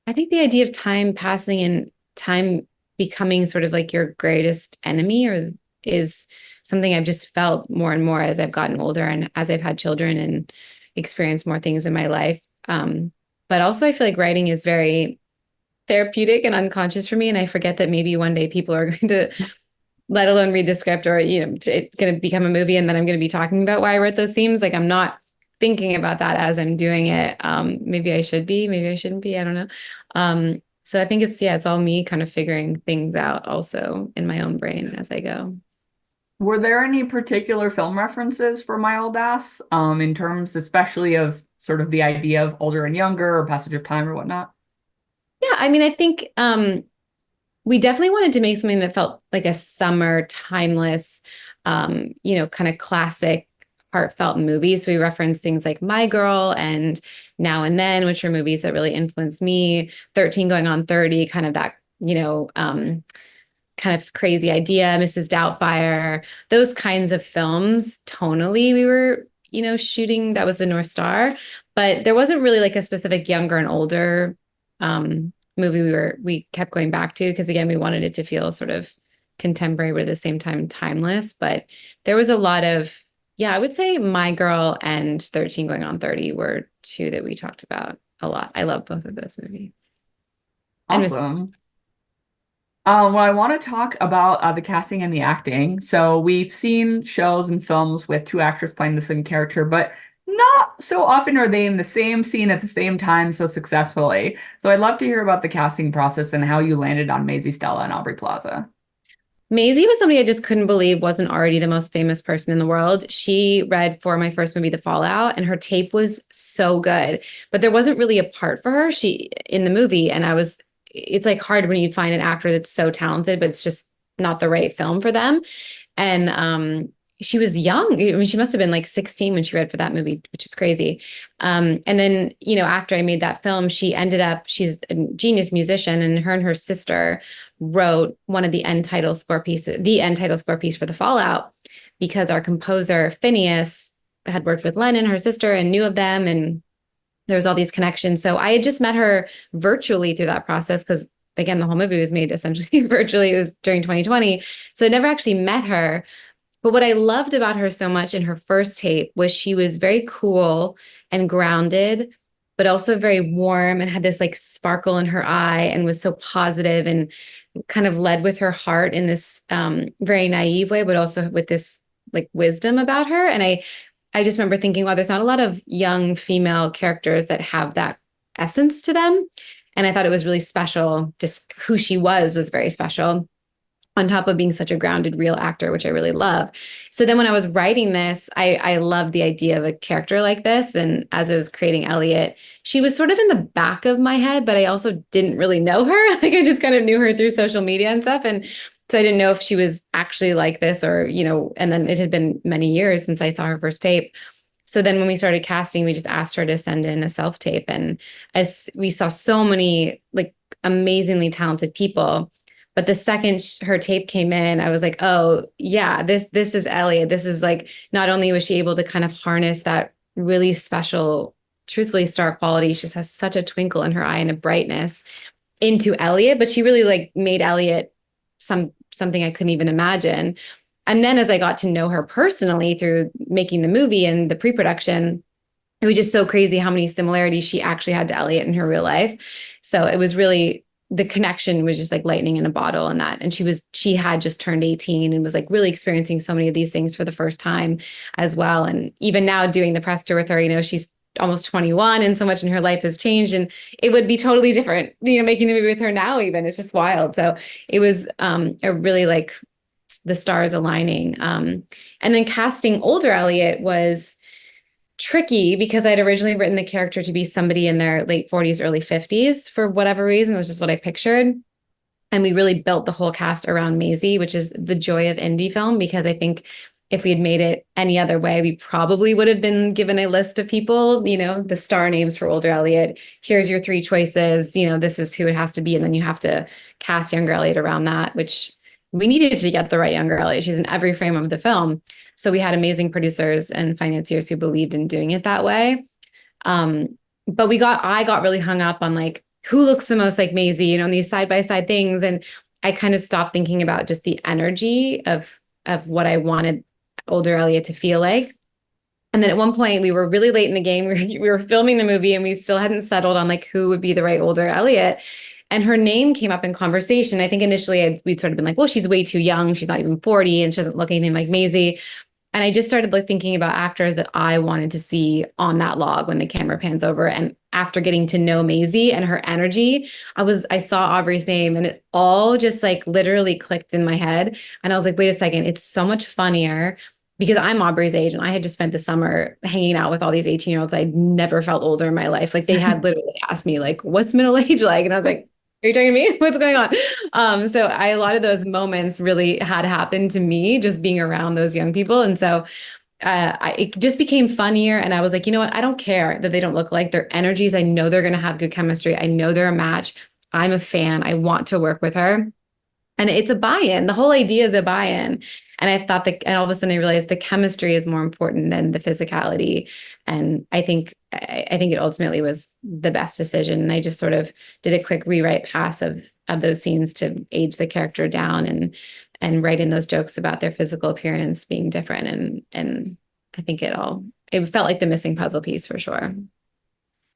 I think the idea of time passing and time becoming sort of like your greatest enemy or is something I've just felt more and more as I've gotten older and as I've had children and experienced more things in my life. But also I feel like writing is very therapeutic and unconscious for me. And I forget that maybe one day people are going to, let alone read the script or, it's going to become a movie and then I'm going to be talking about why I wrote those themes. Like I'm not thinking about that as I'm doing it. Maybe I should be, maybe I shouldn't be. I don't know. So I think it's all me kind of figuring things out also in my own brain as I go. Were there any particular film references for My Old Ass, in terms especially of sort of the idea of older and younger or passage of time or whatnot? Yeah, I mean, I think we definitely wanted to make something that felt like a summer, timeless, kind of classic, heartfelt movie. So we referenced things like My Girl and Now and Then, which are movies that really influenced me. 13 Going on 30, kind of that, kind of crazy idea, Mrs. Doubtfire, those kinds of films. Tonally, we were, shooting. That was the North Star, but there wasn't really like a specific younger and older movie we kept going back to because again, we wanted it to feel sort of contemporary, but at the same time timeless. But there was a lot of, yeah, I would say My Girl and 13 Going on 30 were two that we talked about a lot. I love both of those movies. And Miss Awesome. Well, I want to talk about the casting and the acting. So we've seen shows and films with two actors playing the same character, but not so often are they in the same scene at the same time so successfully. So I'd love to hear about the casting process and how you landed on Maisie Stella and Aubrey Plaza. Maisie was somebody I just couldn't believe wasn't already the most famous person in the world. She read for my first movie, The Fallout, and her tape was so good, but there wasn't really a part for her. She in the movie, and it's like hard when you find an actor that's so talented, but it's just not the right film for them. And she was young. I mean, she must have been like 16 when she read for that movie, which is crazy. And then, after I made that film, she's a genius musician, and her sister wrote one of the end title score piece for The Fallout, because our composer, Phineas, had worked with Lennon, her sister, and knew of them. And there was all these connections. So I had just met her virtually through that process because again, the whole movie was made essentially virtually. It was during 2020. So I never actually met her. But what I loved about her so much in her first tape was she was very cool and grounded, but also very warm and had this like sparkle in her eye and was so positive and kind of led with her heart in this very naive way, but also with this like wisdom about her. And I just remember thinking, wow, there's not a lot of young female characters that have that essence to them. And I thought it was really special. Just who she was very special, on top of being such a grounded, real actor, which I really love. So then when I was writing this, I loved the idea of a character like this. And as I was creating Elliot, she was sort of in the back of my head, but I also didn't really know her. Like I just kind of knew her through social media and stuff. And so I didn't know if she was actually like this or, and then it had been many years since I saw her first tape. So then when we started casting, we just asked her to send in a self tape. And as we saw so many like amazingly talented people, but the second her tape came in, I was like, oh yeah, this is Elliot. This is like, not only was she able to kind of harness that really special, truthfully star quality, she just has such a twinkle in her eye and a brightness into Elliot, but she really like made Elliot something I couldn't even imagine. And then as I got to know her personally through making the movie and the pre-production, it was just so crazy how many similarities she actually had to Elliot in her real life. So it was really, the connection was just like lightning in a bottle and that. And she had just turned 18 and was like really experiencing so many of these things for the first time as well. And even now doing the press tour with her, she's almost 21 and so much in her life has changed and it would be totally different, making the movie with her now, even. It's just wild. So it was a really like the stars aligning. And then casting older Elliot was tricky because I'd originally written the character to be somebody in their late 40s, early 50s for whatever reason. It was just what I pictured. And we really built the whole cast around Maisie, which is the joy of indie film, because I think if we had made it any other way, we probably would have been given a list of people, the star names for older Elliot. Here's your three choices. This is who it has to be. And then you have to cast younger Elliot around that, which we needed to get the right younger Elliot. She's in every frame of the film. So we had amazing producers and financiers who believed in doing it that way. But I got really hung up on like who looks the most like Maisie, you know, in these side by side things. And I kind of stopped thinking about just the energy of what I wanted older Elliot to feel like. And then at one point we were really late in the game. We were filming the movie and we still hadn't settled on like who would be the right older Elliot. And her name came up in conversation. I think initially we'd sort of been like, well, she's way too young. She's not even 40 and she doesn't look anything like Maisie. And I just started like thinking about actors that I wanted to see on that log when the camera pans over. And after getting to know Maisie and her energy, I saw Aubrey's name and it all just like literally clicked in my head. And I was like, wait a second, it's so much funnier because I'm Aubrey's age and I had just spent the summer hanging out with all these 18-year-olds. I'd never felt older in my life. Like they had literally asked me like, what's middle age like? And I was like, are you talking to me? What's going on? So a lot of those moments really had happened to me just being around those young people. And so it just became funnier. And I was like, you know what? I don't care that they don't look like their energies. I know they're going to have good chemistry. I know they're a match. I'm a fan. I want to work with her. And it's a buy-in. The whole idea is a buy-in. And I thought that, and all of a sudden I realized the chemistry is more important than the physicality. And I think it ultimately was the best decision. And I just sort of did a quick rewrite pass of those scenes to age the character down and write in those jokes about their physical appearance being different. And I think it felt like the missing puzzle piece for sure.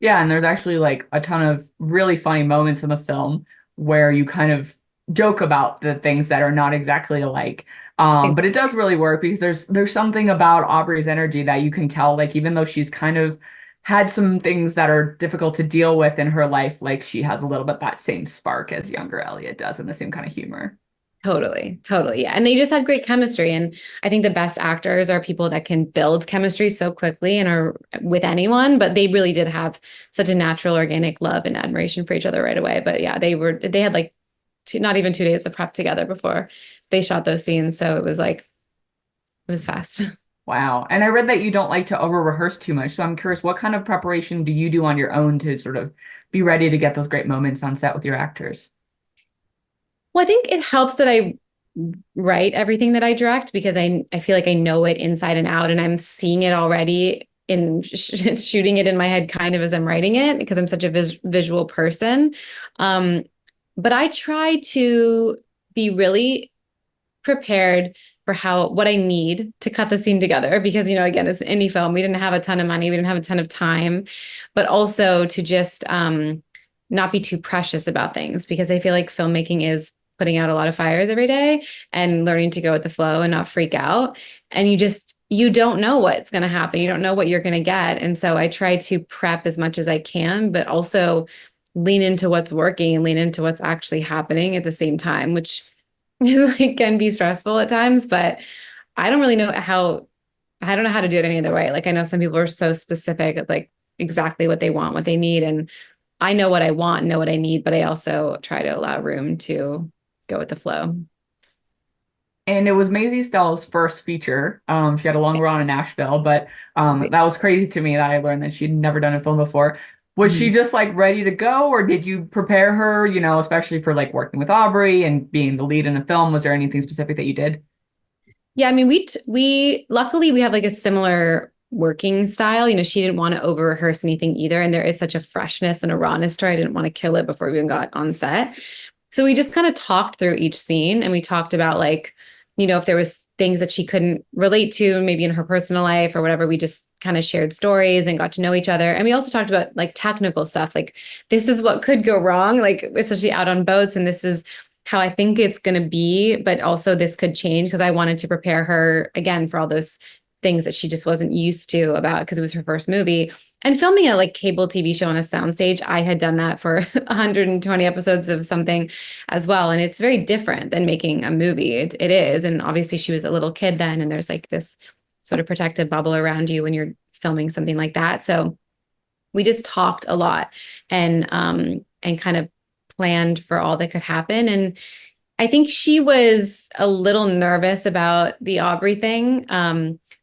Yeah, and there's actually like a ton of really funny moments in the film where you kind of joke about the things that are not exactly alike. But it does really work because there's something about Aubrey's energy that you can tell, like even though she's kind of had some things that are difficult to deal with in her life, like she has a little bit that same spark as younger Elliot does and the same kind of humor. Totally, totally. Yeah. And they just had great chemistry. And I think the best actors are people that can build chemistry so quickly and are with anyone, but they really did have such a natural, organic love and admiration for each other right away. But yeah, they had like not even 2 days of prep together before they shot those scenes. So it was fast. Wow. And I read that you don't like to over rehearse too much. So I'm curious, what kind of preparation do you do on your own to sort of be ready to get those great moments on set with your actors? Well, I think it helps that I write everything that I direct because I feel like I know it inside and out and I'm seeing it already in shooting it in my head kind of as I'm writing it because I'm such a visual person. But I try to be really prepared for what I need to cut the scene together because, you know, again, it's indie film. We didn't have a ton of money. We didn't have a ton of time, but also to just not be too precious about things because I feel like filmmaking is putting out a lot of fires every day and learning to go with the flow and not freak out. And you don't know what's going to happen. You don't know what you're going to get. And so I try to prep as much as I can, but also lean into what's working and lean into what's actually happening at the same time, which is like can be stressful at times, but I don't really know I don't know how to do it any other way. Like I know some people are so specific at like exactly what they want, what they need. And I know what I want, know what I need, but I also try to allow room to go with the flow. And it was Maisie Stell's first feature. She had a long run in Nashville, but that was crazy to me that I learned that she'd never done a film before. Was she just like ready to go, or did you prepare her, you know, especially for like working with Aubrey and being the lead in a film? Was there anything specific that you did? Yeah, I mean, we luckily we have like a similar working style. You know, she didn't want to over rehearse anything either. And there is such a freshness and a rawness to her. I didn't want to kill it before we even got on set. So we just kind of talked through each scene and we talked about like, you know, if there was things that she couldn't relate to, maybe in her personal life or whatever, we just kind of shared stories and got to know each other. And we also talked about like technical stuff, like this is what could go wrong, like especially out on boats. And this is how I think it's going to be, but also this could change because I wanted to prepare her again for all those things that she just wasn't used to about because it was her first movie. And filming a like cable TV show on a soundstage, I had done that for 120 episodes of something as well. And it's very different than making a movie. It is. And obviously she was a little kid then, and there's like this sort of protective bubble around you when you're filming something like that. So we just talked a lot and kind of planned for all that could happen. And I think she was a little nervous about the Aubrey thing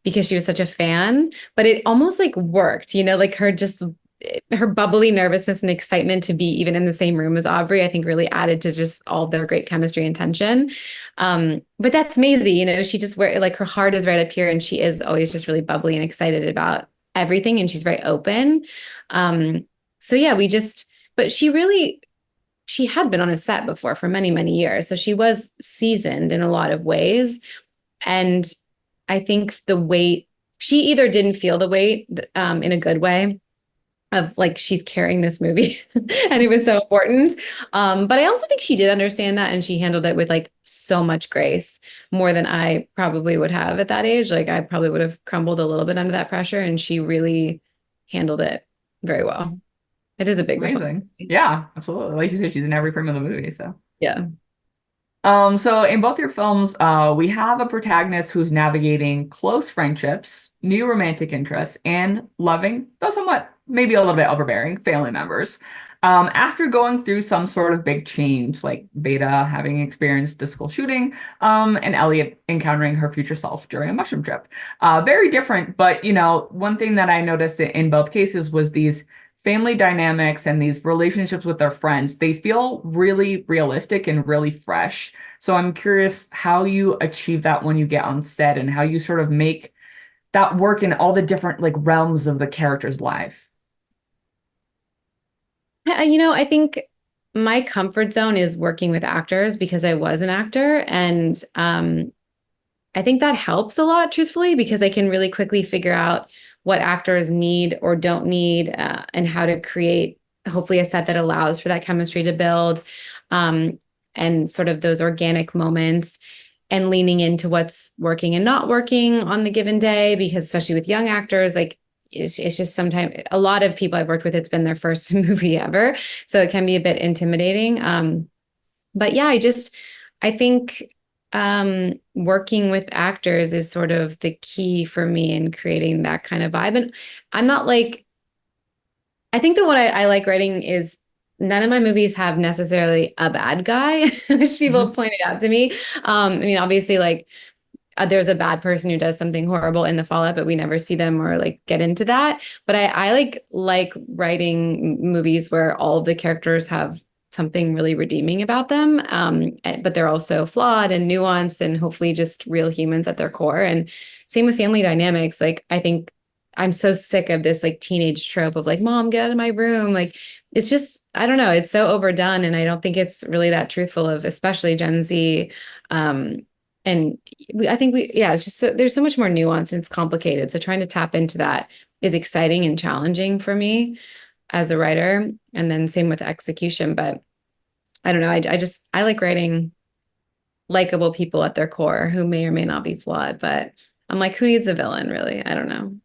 because she was such a fan, but it almost like worked, you know, like her bubbly nervousness and excitement to be even in the same room as Aubrey, I think really added to just all their great chemistry and tension. But that's Maisie, you know, she just like her heart is right up here and she is always just really bubbly and excited about everything. And she's very open. So yeah, but she had been on a set before for many, many years. So she was seasoned in a lot of ways. And I think the weight, she either didn't feel the weight in a good way of like she's carrying this movie and it was so important. But I also think she did understand that and she handled it with like so much grace, more than I probably would have at that age. Like I probably would have crumbled a little bit under that pressure and she really handled it very well. It is a big Amazing. responsibility. Yeah, absolutely. Like you said, she's in every frame of the movie, so. Yeah. So in both your films, we have a protagonist who's navigating close friendships, new romantic interests, and loving, though somewhat maybe a little bit overbearing, family members. After going through some sort of big change, like Beta having experienced a school shooting, and Elliot encountering her future self during a mushroom trip. Very different, but one thing that I noticed in both cases was these family dynamics and these relationships with their friends, they feel really realistic and really fresh. So I'm curious how you achieve that when you get on set and how you sort of make that work in all the different like realms of the character's life. I think my comfort zone is working with actors because I was an actor. And I think that helps a lot, truthfully, because I can really quickly figure out what actors need or don't need and how to create, hopefully, a set that allows for that chemistry to build um, and sort of those organic moments and leaning into what's working and not working on the given day. Because especially with young actors, like it's just sometimes a lot of people I've worked with, it's been their first movie ever. So it can be a bit intimidating. But yeah, I think working with actors is sort of the key for me in creating that kind of vibe. And I'm not like, I think that what I like writing is none of my movies have necessarily a bad guy, which people have Mhm. pointed out to me. I mean, obviously, like there's a bad person who does something horrible in the fallout, but we never see them or like get into that. But I like writing movies where all of the characters have something really redeeming about them. But they're also flawed and nuanced and hopefully just real humans at their core. And same with family dynamics. Like I think I'm so sick of this like teenage trope of like, mom, get out of my room. Like it's just, I don't know, it's so overdone. And I don't think it's really that truthful of especially Gen Z. And I think yeah, it's just there's so much more nuance and it's complicated. So trying to tap into that is exciting and challenging for me as a writer. And then same with execution. But I don't know. I like writing likable people at their core who may or may not be flawed. But I'm like, who needs a villain, really? I don't know.